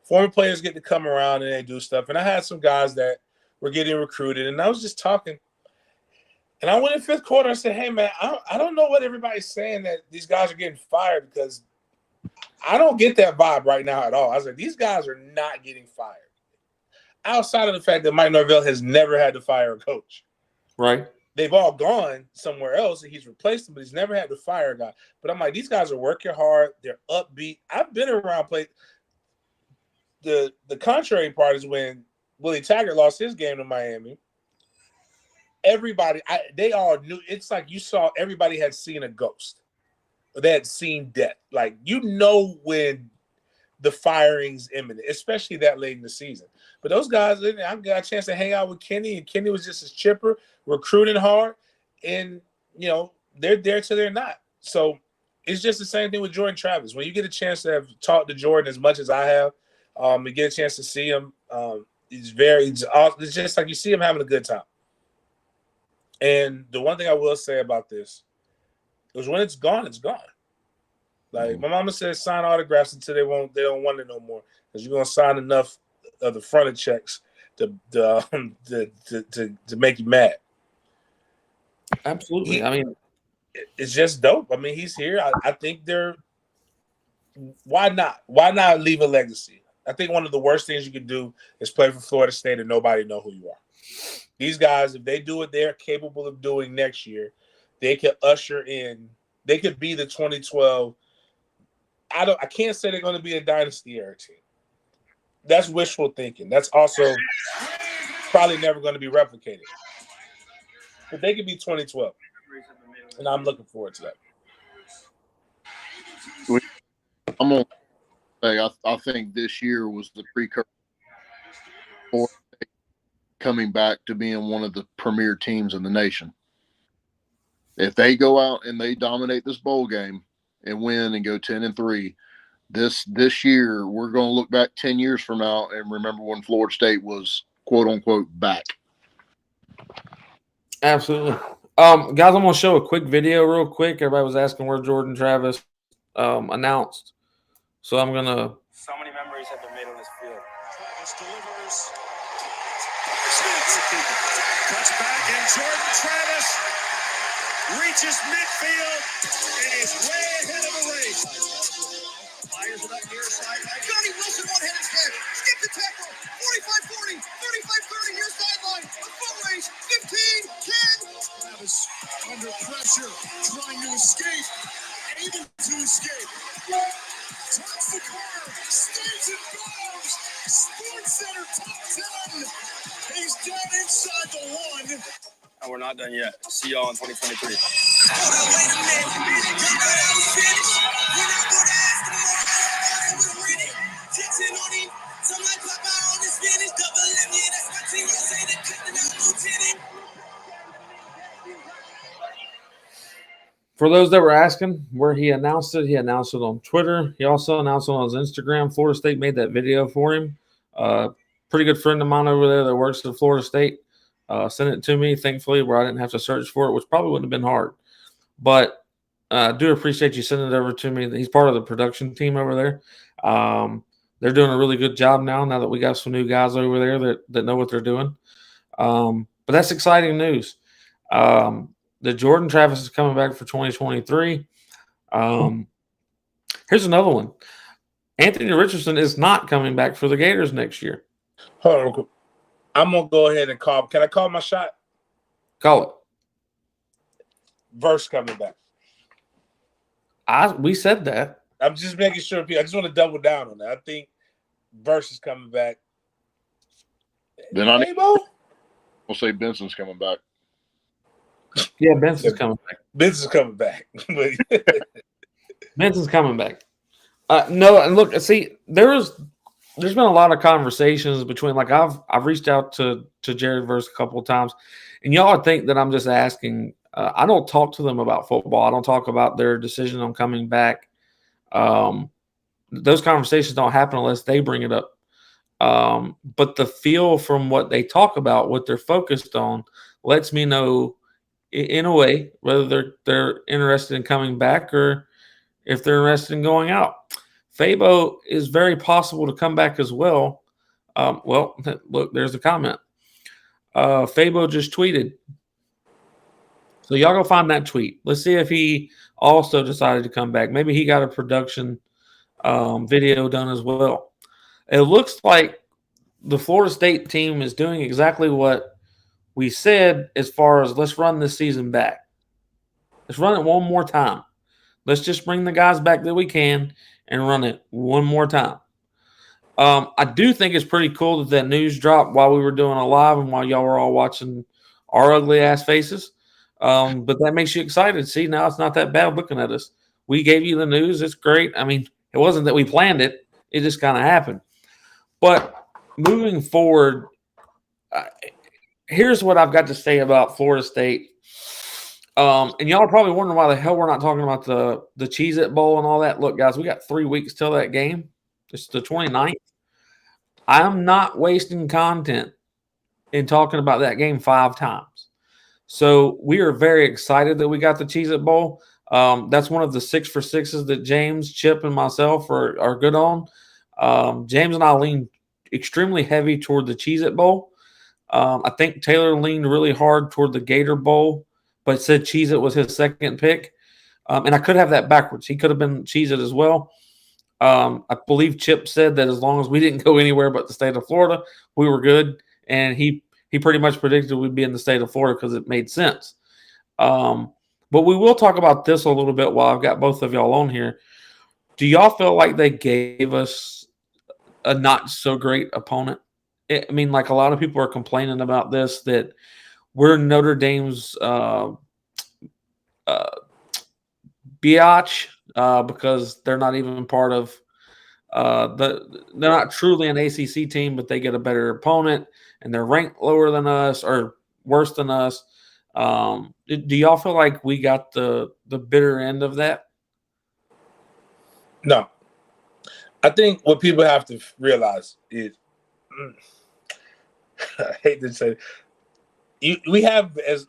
Former players get to come around and they do stuff. And I had some guys that were getting recruited, and I was just talking. And I went in fifth quarter and said, hey, man, I don't know what everybody's saying that these guys are getting fired, because I don't get that vibe right now at all. I was like, these guys are not getting fired. Outside of the fact that Mike Norvell has never had to fire a coach. Right. They've all gone somewhere else and he's replaced them, but he's never had to fire a guy. But I'm like, these guys are working hard. They're upbeat. I've been around play. The contrary part is when Willie Taggart lost his game to Miami. Everybody, they all knew. It's like you saw everybody had seen a ghost. They had seen death. Like, you know when the firing's imminent, especially that late in the season. But those guys, I got a chance to hang out with Kenny, and Kenny was just as chipper, recruiting hard, and, they're there till they're not. So it's just the same thing with Jordan Travis. When you get a chance to have talked to Jordan as much as I have, and get a chance to see him, it's just like you see him having a good time. And the one thing I will say about this is when it's gone, it's gone. Like, my mama says, sign autographs until they don't want it no more, because you're gonna sign enough of the fronted checks to make you mad. Absolutely. I mean, it's just dope. I mean, he's here. I think why not? Why not leave a legacy? I think one of the worst things you could do is play for Florida State and nobody know who you are. These guys, if they do what they're capable of doing next year, they could usher in. They could be the 2012. I can't say they're going to be a dynasty era team. That's wishful thinking. That's also probably never going to be replicated. But they could be 2012. And I'm looking forward to that. I'm going to say I think this year was the precursor for coming back to being one of the premier teams in the nation. If they go out and they dominate this bowl game and win and go 10-3, this year we're going to look back 10 years from now and remember when Florida State was quote unquote back. Absolutely. Guys, I'm going to show a quick video real quick. Everybody was asking where Jordan Travis announced. So I'm going to. So many memories have been made on this field. Travis delivers. Cuts back, and Jordan Travis reaches midfield and is way ahead of the race. Fires it up near sideline. Johnny Wilson, one-handed catch. Skip the tackle. 45-40, 35-30, near sideline. A foot race. 15, 10. Drives and bombs. Sports Center top 10. He's down inside the one. And we're not done yet. See y'all in 2023. Hold on, wait a minute. Y'all thought I was finished. When I go to ask the more, I was ready. Jackson on him. Somebody pop out on the spinach. Double M, yeah, that's my team. I say the captain, I'm lieutenant. For those that were asking where he announced it on Twitter. He also announced it on his Instagram. Florida State made that video for him. Pretty good friend of mine over there that works at Florida State sent it to me, thankfully, where I didn't have to search for it, which probably wouldn't have been hard. But I do appreciate you sending it over to me. He's part of the production team over there. They're doing a really good job now that we got some new guys over there that know what they're doing. But that's exciting news. The Jordan Travis is coming back for 2023. Here's another one. Anthony Richardson is not coming back for the Gators next year. Hold on. I'm going to go ahead and call. Can I call my shot? Call it. Verse coming back. We said that. I'm just making sure. I just want to double down on that. I think Verse is coming back. Then we'll say Benson's coming back. Yeah, Benson's coming back. Benson's coming back. Benson's coming back. No, and look, see, there's been a lot of conversations between, like, I've reached out to Jared Verse a couple of times, and y'all would think that I'm just asking. I don't talk to them about football. I don't talk about their decision on coming back. Those conversations don't happen unless they bring it up. But the feel from what they talk about, what they're focused on, lets me know in a way whether they're interested in coming back or if they're interested in going out. Fabo is very possible to come back as well. Well, look, there's a comment. Fabo just tweeted. So y'all go find that tweet. Let's see if he also decided to come back. Maybe he got a production video done as well. It looks like the Florida State team is doing exactly what we said as far as let's run this season back. Let's run it one more time. Let's just bring the guys back that we can and run it one more time. I do think it's pretty cool that news dropped while we were doing a live and while y'all were all watching our ugly ass faces. But that makes you excited. See, now it's not that bad looking at us. We gave you the news. It's great. I mean, it wasn't that we planned it. It just kind of happened. But moving forward, here's what I've got to say about Florida State. And y'all are probably wondering why the hell we're not talking about the Cheez-It Bowl and all that. Look, guys, we got 3 weeks till that game. It's the 29th. I'm not wasting content in talking about that game 5 times. So we are very excited that we got the Cheez-It Bowl. That's one of the 6 for 6s that James, Chip, and myself are good on. James and I lean extremely heavy toward the Cheez-It Bowl. I think Taylor leaned really hard toward the Gator Bowl, but said Cheez-It was his second pick. And I could have that backwards. He could have been Cheez-It as well. I believe Chip said that as long as we didn't go anywhere but the state of Florida, we were good. And he pretty much predicted we'd be in the state of Florida because it made sense. But we will talk about this a little bit while I've got both of y'all on here. Do y'all feel like they gave us a not so great opponent? I mean, like a lot of people are complaining about this, that we're Notre Dame's biatch because they're not even part of they're not truly an ACC team, but they get a better opponent and they're ranked lower than us or worse than us. Do y'all feel like we got the bitter end of that? No. I think what people have to realize is, I hate to say it,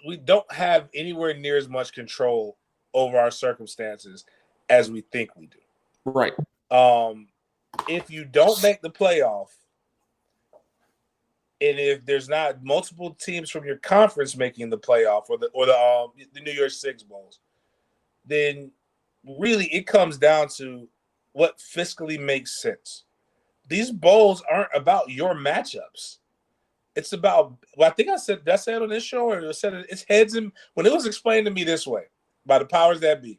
we don't have anywhere near as much control over our circumstances as we think we do. Right. If you don't make the playoff, and if there's not multiple teams from your conference making the playoff or the New Year's Six bowls, then really it comes down to what fiscally makes sense. These bowls aren't about your matchups. It's about, well, I think I said on this show, or I said it's heads and, when it was explained to me this way by the powers that be,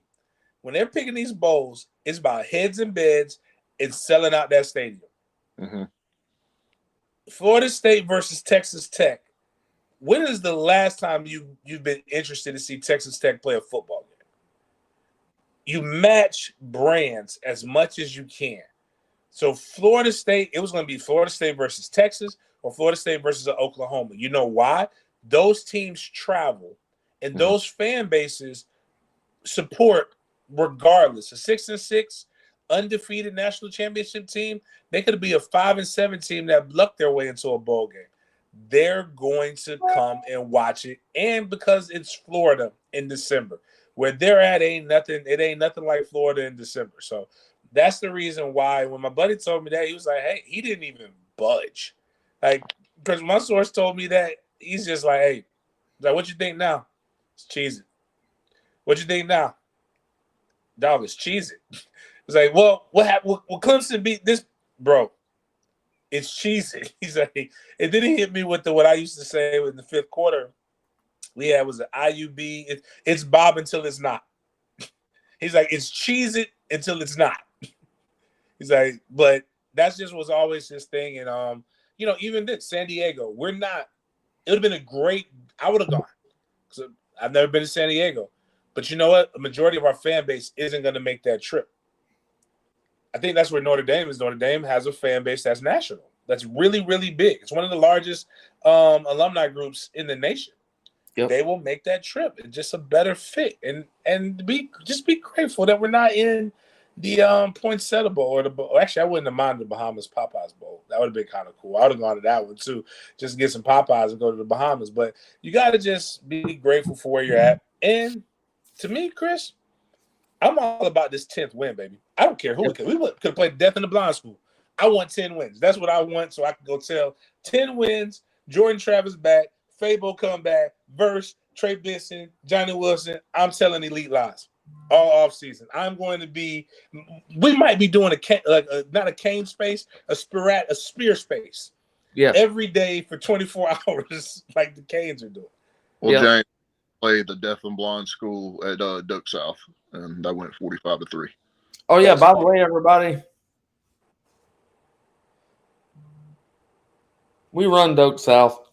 when they're picking these bowls, it's about heads and beds and selling out that stadium. Mm-hmm. Florida State versus Texas Tech. When is the last time you've been interested to see Texas Tech play a football game? You match brands as much as you can. So Florida State, it was going to be Florida State versus Texas or Florida State versus Oklahoma. You know why? Those teams travel, and those fan bases support regardless. A 6-6 undefeated national championship team, they could be a 5-7 team that lucked their way into a bowl game. They're going to come and watch it, and because it's Florida in December, where they're at ain't nothing. It ain't nothing like Florida in December. So that's the reason why when my buddy told me that, he was like, "Hey," he didn't even budge, like because my source told me that he's just like, "Hey, like what you think now? It's Cheez-It. What you think now? Dog, it's Cheez-It." It's like, well, what happened? Will Clemson beat this, bro? It's Cheez-It. He's like, and then he hit me with what I used to say in the fifth quarter. We had was an IUB. It's Bob until it's not. He's like, it's Cheez-It until it's not. He's like, but that's just was always his thing. And even then, San Diego, we're not. It would have been a great. I would have gone. So I've never been to San Diego, but you know what? A majority of our fan base isn't going to make that trip. I think that's where Notre Dame is. Notre Dame has a fan base that's national. That's really, really big. It's one of the largest alumni groups in the nation. Yep. They will make that trip. It's just a better fit. And be grateful that we're not in the Poinsettia Bowl actually I wouldn't have minded the Bahamas Popeyes Bowl. That would have been kind of cool. I would have gone to that one too. Just get some Popeyes and go to the Bahamas. But you gotta just be grateful for where you're at. And to me, Chris, I'm all about this 10th win, baby. I don't care who we could have played Death in the Blind School. I want 10 wins. That's what I want, so I can go tell 10 wins, Jordan Travis back, Fabo come back, verse, Trey Benson, Johnny Wilson. I'm telling elite lies all off season. I'm going to be – we might be doing not a cane space, a spear space. Yeah. Every day for 24 hours like the Canes are doing. Well, James played the Deaf and Blind School at Duck South, and that went 45-3. Oh, yeah, by the way, everybody, we run Duck South.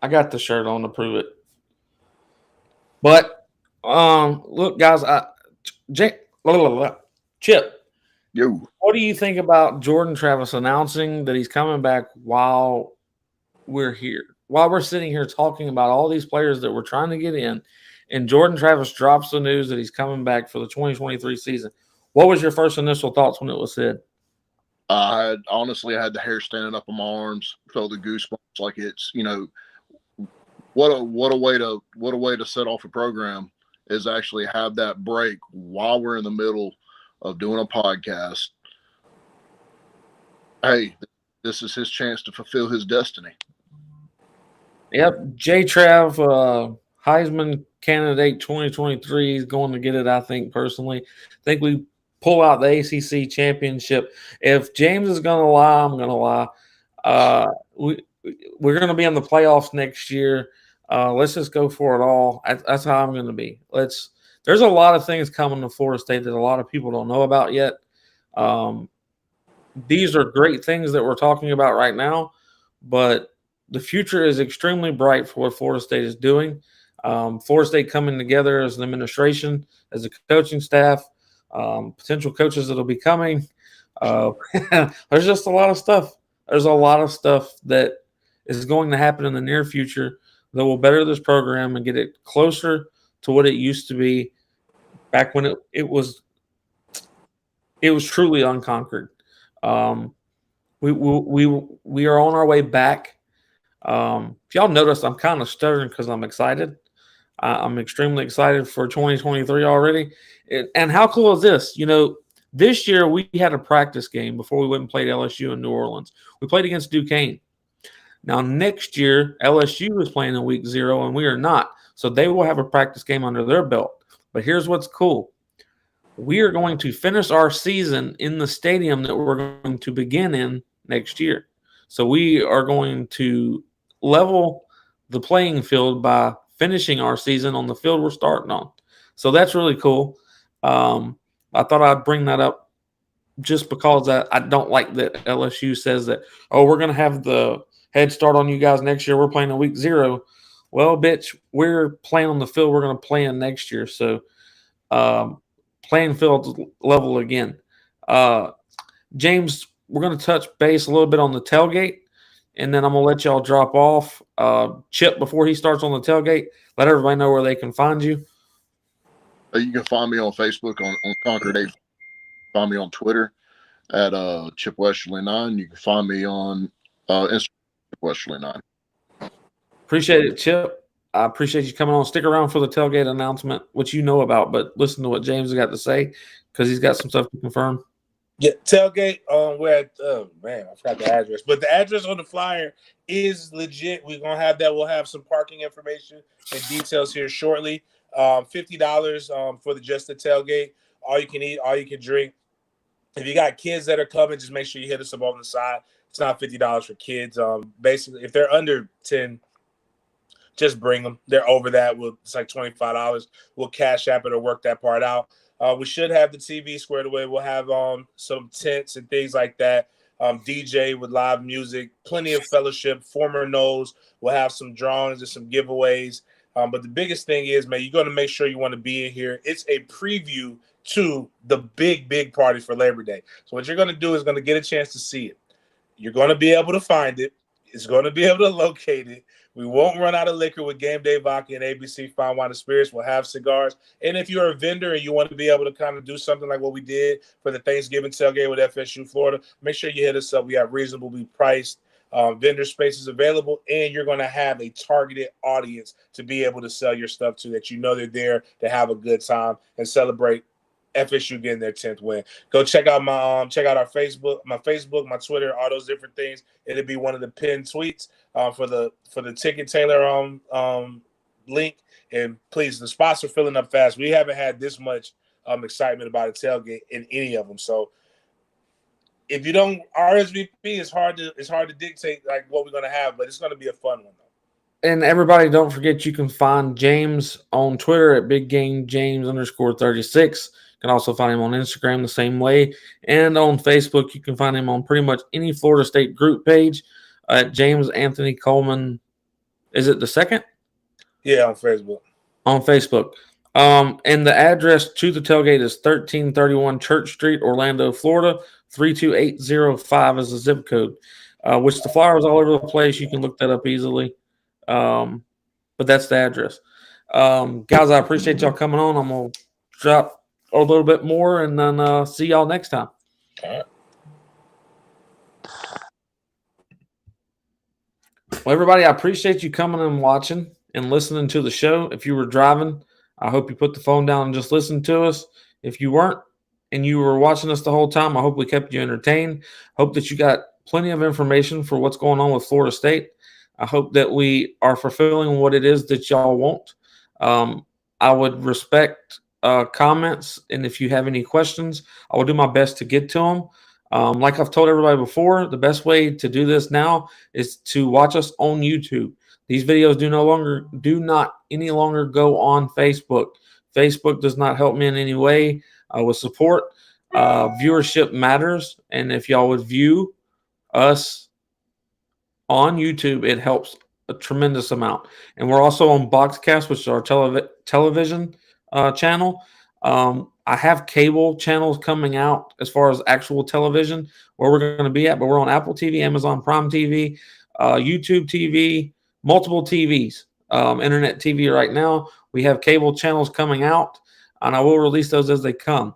I got the shirt on to prove it. But, look, guys, Chip. Yo. What do you think about Jordan Travis announcing that he's coming back while we're here? While we're sitting here talking about all these players that we're trying to get in, and Jordan Travis drops the news that he's coming back for the 2023 season. What was your first initial thoughts when it was said? I honestly had the hair standing up on my arms, felt the goosebumps. Like it's, what a way to set off a program is actually have that break while we're in the middle of doing a podcast. Hey, this is his chance to fulfill his destiny. Yep, J-Trav, Heisman candidate 2023 is going to get it, I think, personally. I think we pull out the ACC championship. If James is going to lie, I'm going to lie. We're going to be in the playoffs next year. Let's just go for it all. That's how I'm going to be. There's a lot of things coming to Florida State that a lot of people don't know about yet. These are great things that we're talking about right now, but the future is extremely bright for what Florida State is doing. Florida State coming together as an administration, as a coaching staff, potential coaches that will be coming. There's just a lot of stuff. There's a lot of stuff that is going to happen in the near future that will better this program and get it closer to what it used to be back when it was truly unconquered. We are on our way back. If y'all noticed, I'm kind of stuttering because I'm excited. I'm extremely excited for 2023 already. And how cool is this? This year we had a practice game before we went and played LSU in New Orleans. We played against Duquesne. Now, next year, LSU is playing in week 0, and we are not. So they will have a practice game under their belt. But here's what's cool. We are going to finish our season in the stadium that we're going to begin in next year. So we are going to level the playing field by finishing our season on the field we're starting on. So that's really cool. I thought I'd bring that up just because I don't like that LSU says that, oh, we're going to have the head start on you guys next year. We're playing in week 0. Well, bitch, we're playing on the field we're going to play in next year. So playing field level again. James, we're going to touch base a little bit on the tailgate, and then I'm going to let y'all drop off. Chip, before he starts on the tailgate, let everybody know where they can find you. You can find me on Facebook on Concord 8. Find me on Twitter at Chip Westerly 9. You can find me on Instagram, Chip Westerly 9. Appreciate it, Chip. I appreciate you coming on. Stick around for the tailgate announcement, which you know about, but listen to what James has got to say because he's got some stuff to confirm. Yeah, tailgate. We're at I forgot the address, but the address on the flyer is legit. We're gonna have that. We'll have some parking information and details here shortly. $50 for just the tailgate. All you can eat, all you can drink. If you got kids that are coming, just make sure you hit us up on the side. It's not $50 for kids. Basically, if they're under 10, just bring them. They're over that. It's like $25. We'll cash app it or work that part out. We should have the TV squared away. We'll have some tents and things like that. DJ with live music, plenty of fellowship. Former Noles. We'll have some drawings and some giveaways. But the biggest thing is, man, you're going to make sure you want to be in here. It's a preview to the big party for Labor Day. So what you're going to do is going to get a chance to see it. You're going to be able to find it. It's going to be able to locate it. We won't run out of liquor with Game Day Vodka and ABC Fine Wine and Spirits. We'll have cigars. And if you're a vendor and you want to be able to kind of do something like what we did for the Thanksgiving tailgate with FSU Florida, make sure you hit us up. We have reasonably priced vendor spaces available, and you're going to have a targeted audience to be able to sell your stuff to, that you know they're there to have a good time and celebrate FSU getting their 10th win. Go check out our Facebook, my Twitter, all those different things. It'll be one of the pinned tweets for the ticket Taylor link. And please, the spots are filling up fast. We haven't had this much excitement about a tailgate in any of them. So if you don't RSVP, it's hard to dictate like what we're gonna have, but it's gonna be a fun one though. And everybody, don't forget you can find James on Twitter at BigGameJames_36. You can also find him on Instagram the same way. And on Facebook, you can find him on pretty much any Florida State group page at James Anthony Coleman. Is it the second? Yeah, on Facebook. On Facebook. And the address to the tailgate is 1331 Church Street, Orlando, Florida. 32805 is the zip code, which the flyers all over the place. You can look that up easily. But that's the address. Guys, I appreciate y'all coming on. I'm going to drop a little bit more and then see y'all next time. All right. Well, everybody, I appreciate you coming and watching and listening to the show. If you were driving, I hope you put the phone down and just listened to us. If you weren't and you were watching us the whole time, I hope we kept you entertained. Hope that you got plenty of information for what's going on with Florida State. I hope that we are fulfilling what it is that y'all want. I would respect comments, and if you have any questions, I will do my best to get to them. Like I've told everybody before, the best way to do this now is to watch us on YouTube. These videos do not any longer go on Facebook. Facebook does not help me in any way with support. Viewership matters, and if y'all would view us on YouTube, it helps a tremendous amount. And we're also on Boxcast, which is our television channel. I have cable channels coming out as far as actual television where we're going to be at, but we're on Apple TV, Amazon Prime TV, YouTube TV, multiple TVs, internet TV right now. We have cable channels coming out, and I will release those as they come.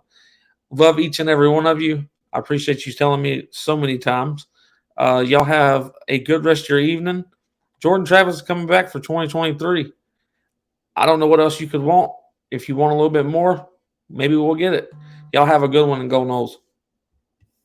Love each and every one of you. I appreciate you telling me so many times. Y'all have a good rest of your evening. Jordan Travis is coming back for 2023. I don't know what else you could want. If you want a little bit more, maybe we'll get it. Y'all have a good one and go Noles.